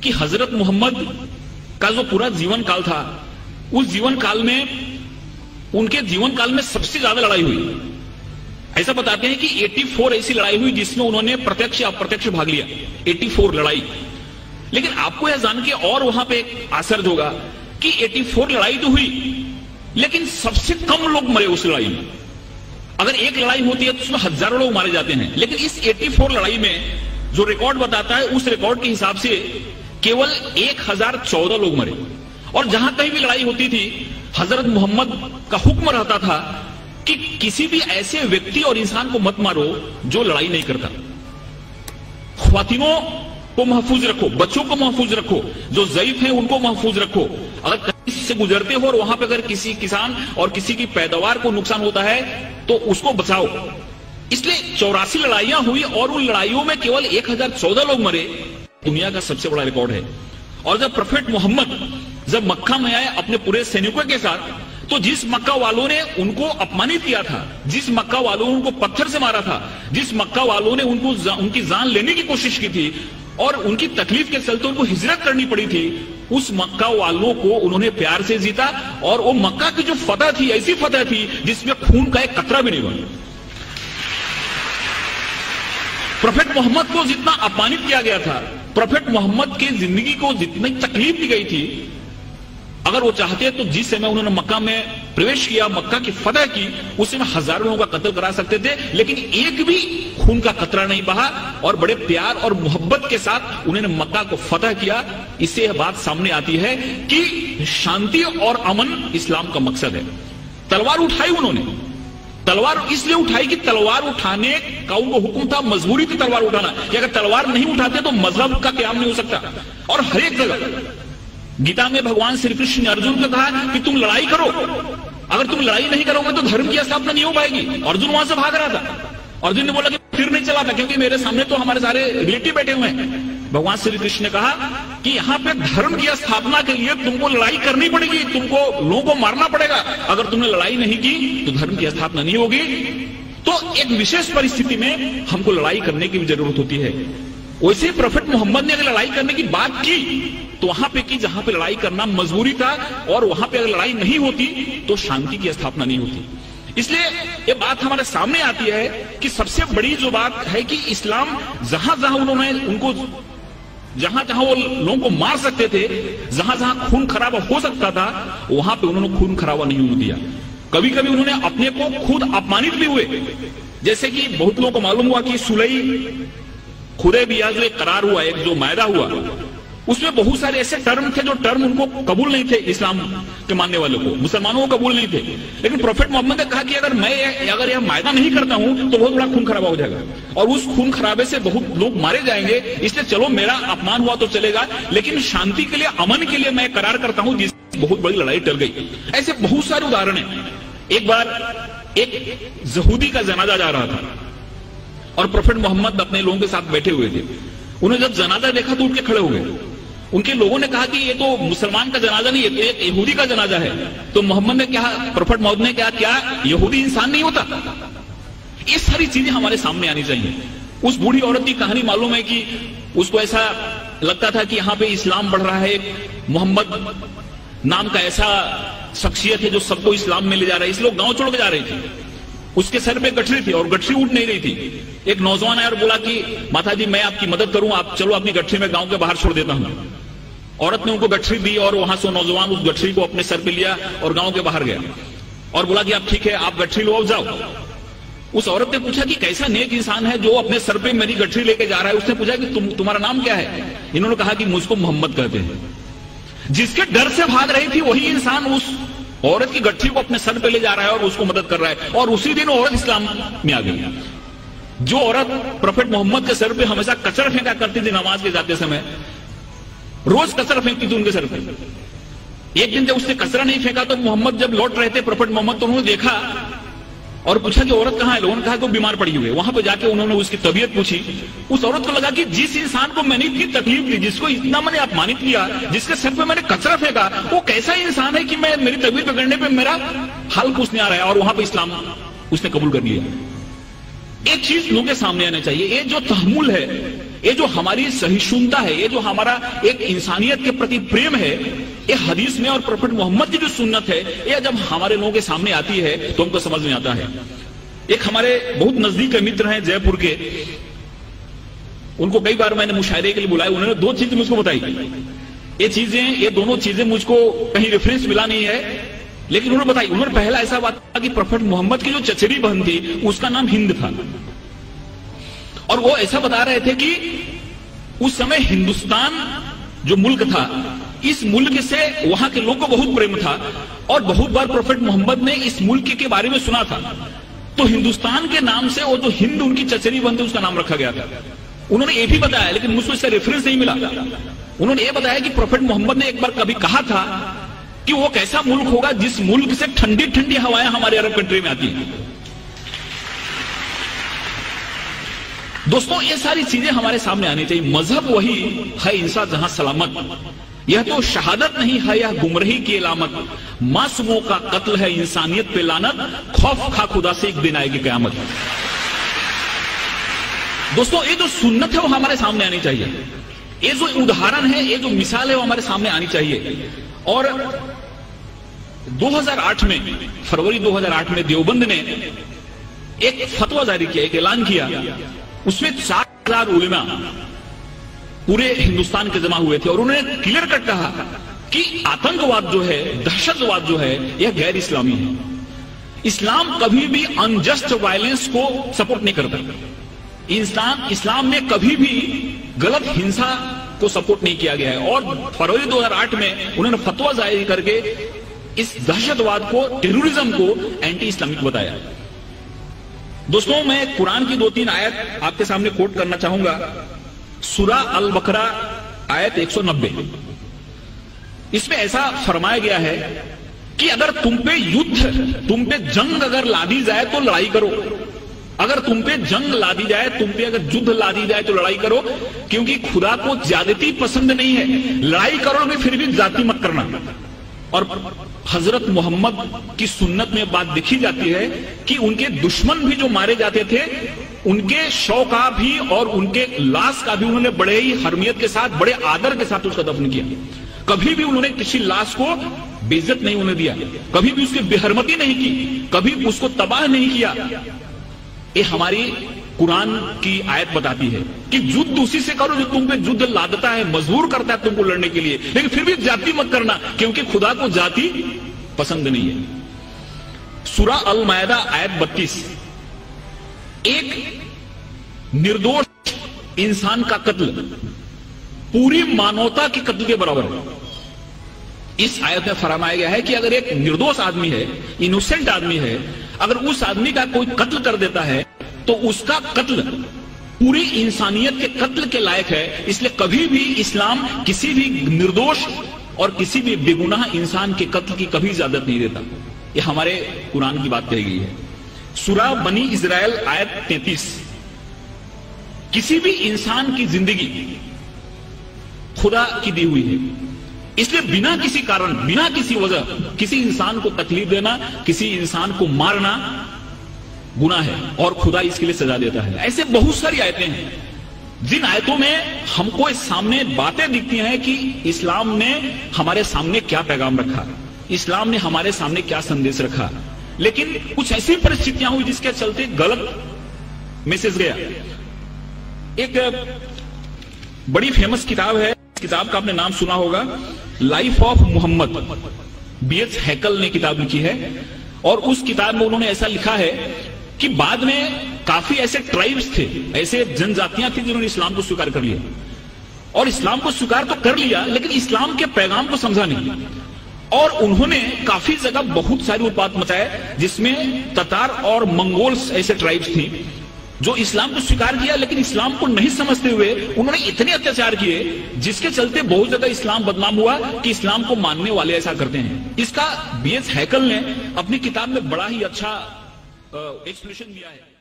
कि हजरत मोहम्मद का जो पूरा जीवन काल था, उस जीवन काल में उनके जीवन काल में सबसे ज्यादा लड़ाई हुई। ऐसा बताते हैं कि 84 ऐसी लड़ाई हुई जिसमें उन्होंने प्रत्यक्ष या अप्रत्यक्ष भाग लिया। 84 लड़ाई। लेकिन आपको यह जान के और वहां पे आश्चर्य होगा कि 84 लड़ाई तो हुई, लेकिन सबसे कम लोग मरे उस लड़ाई में। अगर एक लड़ाई होती है तो उसमें हजारों लोग मारे जाते हैं, लेकिन इस 84 लड़ाई में जो रिकॉर्ड बताता है, उस रिकॉर्ड के हिसाब से केवल 1014 लोग मरे। और जहां कहीं भी लड़ाई होती थी, हजरत मोहम्मद का हुक्म रहता था कि किसी भी ऐसे व्यक्ति और इंसान को मत मारो जो लड़ाई नहीं करता। ख्वातीनों को महफूज रखो, बच्चों को महफूज रखो, जो ज़ईफ हैं उनको महफूज रखो। अगर कहीं से गुजरते हो और वहां पर अगर किसी किसान और किसी की पैदावार को नुकसान होता है तो उसको बचाओ। इसलिए 84 लड़ाइयां हुई और उन लड़ाइयों में केवल 1014 लोग मरे। दुनिया का सबसे बड़ा रिकॉर्ड है। और जब प्रोफेट मोहम्मद जब मक्का में आए अपने पूरे सैनिकों के साथ, तो जिस मक्का वालों ने उनको अपमानित किया था, जिस मक्का वालों ने उनको पत्थर से मारा था, जिस मक्का वालों ने उनकी जान लेने की कोशिश की थी और उनकी तकलीफ के चलते उनको हिजरत करनी पड़ी थी, उस मक्का वालों को उन्होंने प्यार से जीता। और वो मक्का की जो फतह थी, ऐसी फतह थी जिसमें खून का एक कतरा भी नहीं बना। प्रोफेट मोहम्मद को जितना अपमानित किया गया था, प्रोफेट मोहम्मद की जिंदगी को जितनी तकलीफ दी गई थी, अगर वो चाहते तो जिस समय उन्होंने मक्का में प्रवेश किया, मक्का की फतह की, उस समय हजारों लोगों का कत्ल करा सकते थे, लेकिन एक भी खून का कतरा नहीं बहा और बड़े प्यार और मोहब्बत के साथ उन्होंने मक्का को फतह किया। इससे यह बात सामने आती है कि शांति और अमन इस्लाम का मकसद है। तलवार उठाई उन्होंने, तलवार इसलिए उठाई कि तलवार उठाने का उनको हुक्म था, मजबूरी थी तलवार उठाना, कि अगर तलवार नहीं उठाते तो मजहब का क्याम नहीं हो सकता। और हर एक जगह गीता में भगवान श्री कृष्ण ने अर्जुन को कहा कि तुम लड़ाई करो, अगर तुम लड़ाई नहीं करोगे तो धर्म की स्थापना नहीं हो पाएगी। अर्जुन वहां से भाग रहा था। अर्जुन ने बोला कि फिर नहीं चला था, क्योंकि मेरे सामने तो हमारे सारे रिलेटिव बैठे हुए हैं। भगवान श्री कृष्ण ने कहा कि यहाँ पे धर्म की स्थापना के लिए तुमको लड़ाई करनी पड़ेगी, तुमको लोगों को मारना पड़ेगा। अगर तुमने लड़ाई नहीं की तो धर्म की स्थापना नहीं होगी। तो एक विशेष परिस्थिति में हमको लड़ाई करने की भी जरूरत होती है। वैसे प्रोफेट मोहम्मद ने अगर लड़ाई करने की बात की तो वहां पे की जहां पे लड़ाई करना मजबूरी था, और वहां पे अगर लड़ाई नहीं होती तो शांति की स्थापना नहीं होती। इसलिए ये बात हमारे सामने आती है कि सबसे बड़ी जो बात है कि इस्लाम जहां जहां उन्होंने उनको जहां जहां वो लोगों को मार सकते थे, जहां जहां खून खराबा हो सकता था, वहां पे उन्होंने खून खराबा नहीं होने दिया। कभी कभी उन्होंने अपने को खुद अपमानित भी हुए। जैसे कि बहुत लोगों को मालूम हुआ कि सुलह हुदैबिया जो एक करार हुआ, एक जो मायदा हुआ, उसमें बहुत सारे ऐसे टर्म थे जो टर्म उनको कबूल नहीं थे, इस्लाम के मानने वालों को, मुसलमानों को कबूल नहीं थे। लेकिन प्रोफेट मोहम्मद ने कहा कि अगर यह मायदा नहीं करता हूं तो बहुत बड़ा खून खराबा हो जाएगा और उस खून खराबे से बहुत लोग मारे जाएंगे। इसलिए चलो मेरा अपमान हुआ तो चलेगा, लेकिन शांति के लिए, अमन के लिए मैं करार करता हूं, जिससे बहुत बड़ी लड़ाई टल गई। ऐसे बहुत सारे उदाहरण है। एक बार एक यहूदी का जनाजा जा रहा था और प्रोफेट मोहम्मद अपने लोगों के साथ बैठे हुए थे। उन्होंने जब जनाजा देखा तो उठ के खड़े हो गए। उनके लोगों ने कहा कि ये तो मुसलमान का जनाजा नहीं, ये एक यहूदी का जनाजा है। तो मोहम्मद ने कहा, प्रोफेट मोहम्मद ने कहा, क्या यहूदी इंसान नहीं होता? ये सारी चीजें हमारे सामने आनी चाहिए। उस बूढ़ी औरत की कहानी मालूम है कि उसको ऐसा लगता था कि यहाँ पे इस्लाम बढ़ रहा है, मोहम्मद नाम का ऐसा शख्सियत है जो सबको इस्लाम में ले जा रहा है, इसलिए गांव छोड़ के जा रही थी। उसके सर पे गठरी थी और गठरी उठ नहीं रही थी। एक नौजवान आया और बोला कि माता जी मैं आपकी मदद करूं, आप चलो अपनी गठरी में गांव के बाहर छोड़ देता हूं। औरत ने उनको गठरी दी और वहां से नौजवान उस गठरी को अपने सर पे लिया और गांव के बाहर गया और बोला कि आप ठीक है, आप गठरी लो, अब जाओ। उस औरत ने पूछा कि कैसा नेक इंसान है जो अपने सर पे मेरी गठरी लेके जा रहा है। उसने पूछा कि तुम्हारा नाम क्या है? इन्होंने कहा कि मुझको मोहम्मद कहते हैं। जिसके डर से भाग रही थी वही इंसान उस औरत की गठरी को अपने सर पे ले जा रहा है और उसको मदद कर रहा है, और उसी दिन औरत इस्लाम में आ गई। जो औरत प्रोफेट मोहम्मद के सर पे हमेशा कचरा फेंका करती थी नमाज के जाते समय, रोज कचरा फेंकती थी उनके सर पे। एक दिन जब उसने कचरा नहीं फेंका तो मोहम्मद जब लौट रहे थे, प्रोफेट मोहम्मद, तो उन्होंने देखा और पूछा कि औरत कहां है? लोगों ने कहा कि वो बीमार पड़ी हुई है। वहां पे जाके उन्होंने उसकी तबीयत पूछी। उस औरत को लगा कि जिस इंसान को मैंने इतनी तकलीफ दी, जिसको इतना मैंने अपमानित किया, जिसके सर पे मैंने कचरा फेंका, वो कैसा इंसान है कि मैं मेरी तबीयत बिगड़ने पे मेरा हाल पूछने आ रहा है, और वहां पे इस्लाम उसने कबूल कर लिया। एक चीज लोगों के सामने आना चाहिए, ये जो तहम्मुल है, ये जो हमारी सहिष्णुता है, ये जो हमारा एक इंसानियत के प्रति प्रेम है, ये हदीस में और प्रोफेट मोहम्मद की जो सुन्नत है, ये जब हमारे लोगों के सामने आती है तो हमको समझ में आता है। एक हमारे बहुत नजदीक के मित्र हैं जयपुर के, उनको कई बार मैंने मुशायरे के लिए बुलाया, उन्होंने दो चीजें मुझको बताई। ये दोनों चीजें मुझको कहीं रेफरेंस मिला नहीं है, लेकिन उन्होंने बताई। उन्होंने पहला ऐसा बात था कि प्रोफेट मोहम्मद की जो चचेरी बहन थी उसका नाम हिंद था, और वो ऐसा बता रहे थे कि उस समय हिंदुस्तान जो मुल्क था, इस मुल्क से वहां के लोगों को बहुत प्रेम था, और बहुत बार प्रोफेट मोहम्मद ने इस मुल्क के बारे में सुना था, तो हिंदुस्तान के नाम से वो जो हिंद उनकी चचेरी बहन थी उसका नाम रखा गया था। उन्होंने ये भी बताया, लेकिन मुझको इसका रेफरेंस नहीं मिला। उन्होंने ये बताया कि प्रोफेट मोहम्मद ने एक बार कभी कहा था कि वो कैसा मुल्क होगा जिस मुल्क से ठंडी ठंडी हवाएं हमारे अरब कंट्री में आती हैं। दोस्तों, ये सारी चीजें हमारे सामने आनी चाहिए। मजहब वही है इंसान जहां सलामत, यह तो शहादत नहीं है, यह गुमराही की अलामत। मासूमों का कत्ल है इंसानियत पे लानत, खौफ खा खुदा से एक दिन आएगी कयामत। दोस्तों, ये जो सुन्नत है वो हमारे सामने आनी चाहिए, ये जो उदाहरण है, ये जो मिसाल है वो हमारे सामने आनी चाहिए। और 2008 में, फरवरी 2008 में देवबंद ने एक फतवा जारी किया, एक ऐलान किया। उसमें 4000 उलेमा पूरे हिंदुस्तान के जमा हुए थे, और उन्होंने क्लियर कट कहा कि आतंकवाद जो है, दहशतवाद जो है, यह गैर इस्लामी है। इस्लाम कभी भी अनजस्ट वायलेंस को सपोर्ट नहीं करता। इस्लाम में कभी भी गलत हिंसा को सपोर्ट नहीं किया गया है। और फरवरी 2008 में उन्होंने फतवा जारी करके इस दहशतवाद को, टेररिज्म को एंटी इस्लामिक बताया। दोस्तों, मैं कुरान की 2-3 आयत आपके सामने कोट करना चाहूंगा। सूरा अल बकरा आयत 190, इसमें ऐसा फरमाया गया है कि अगर तुम पे जंग अगर लादी जाए तो लड़ाई करो। अगर तुम पे जंग ला दी जाए, तुम पे अगर युद्ध ला दी जाए तो लड़ाई करो, क्योंकि खुदा को ज्यादती पसंद नहीं है। लड़ाई करोगे फिर भी जाति मत करना। और हजरत मोहम्मद की सुन्नत में बात देखी जाती है कि उनके दुश्मन भी जो मारे जाते थे, उनके शव का भी और उनके लाश का भी उन्होंने बड़े ही हरमियत के साथ, बड़े आदर के साथ उसका दफन किया। कभी भी उन्होंने किसी लाश को बेइज्जत नहीं उन्हें दिया, कभी भी उसकी बेहरमती नहीं की, कभी उसको तबाह नहीं किया। ये हमारी कुरान की आयत बताती है कि युद्ध उसी से करो जो तुम पे युद्ध लादता है, मजबूर करता है तुमको लड़ने के लिए, लेकिन फिर भी जाति मत करना, क्योंकि खुदा को जाति पसंद नहीं है। सूरा अल मायदा आयत 32, एक निर्दोष इंसान का कत्ल पूरी मानवता के कत्ल के बराबर है। इस आयत में फरमाया गया है कि अगर एक निर्दोष आदमी है, इनोसेंट आदमी है, अगर उस आदमी का कोई कत्ल कर देता है तो उसका कत्ल पूरी इंसानियत के कत्ल के लायक है। इसलिए कभी भी इस्लाम किसी भी निर्दोष और किसी भी बेगुनाह इंसान के कत्ल की कभी इजाजत नहीं देता। ये हमारे कुरान की बात कही गई है। सूरा बनी इजराइल आयत 33, किसी भी इंसान की जिंदगी खुदा की दी हुई है, इसलिए बिना किसी कारण, बिना किसी वजह किसी इंसान को तकलीफ देना, किसी इंसान को मारना गुनाह है, और खुदा इसके लिए सजा देता है। ऐसे बहुत सारी आयतें हैं जिन आयतों में हमको इस सामने बातें दिखती हैं कि इस्लाम ने हमारे सामने क्या पैगाम रखा, इस्लाम ने हमारे सामने क्या संदेश रखा। लेकिन कुछ ऐसी परिस्थितियां हुई जिसके चलते गलत मैसेज गया। एक बड़ी फेमस किताब है, किताब का आपने नाम सुना होगा, लाइफ ऑफ मोहम्मद, BH हैकल ने किताब लिखी है। और उस किताब में उन्होंने ऐसा लिखा है कि बाद में काफी ऐसे ट्राइब्स थे, ऐसे जनजातियां थी जिन्होंने इस्लाम को स्वीकार कर लिया, और इस्लाम को स्वीकार तो कर लिया लेकिन इस्लाम के पैगाम को समझा नहीं, और उन्होंने काफी जगह बहुत सारी उत्पात मचाए, जिसमें ततार और मंगोल्स ऐसे ट्राइब्स थी जो इस्लाम को स्वीकार किया लेकिन इस्लाम को नहीं समझते हुए उन्होंने इतने अत्याचार किए जिसके चलते बहुत जगह इस्लाम बदनाम हुआ कि इस्लाम को मानने वाले ऐसा करते हैं। इसका BH हैकल ने अपनी किताब में बड़ा ही अच्छा एक्सप्लेनेशन दिया है।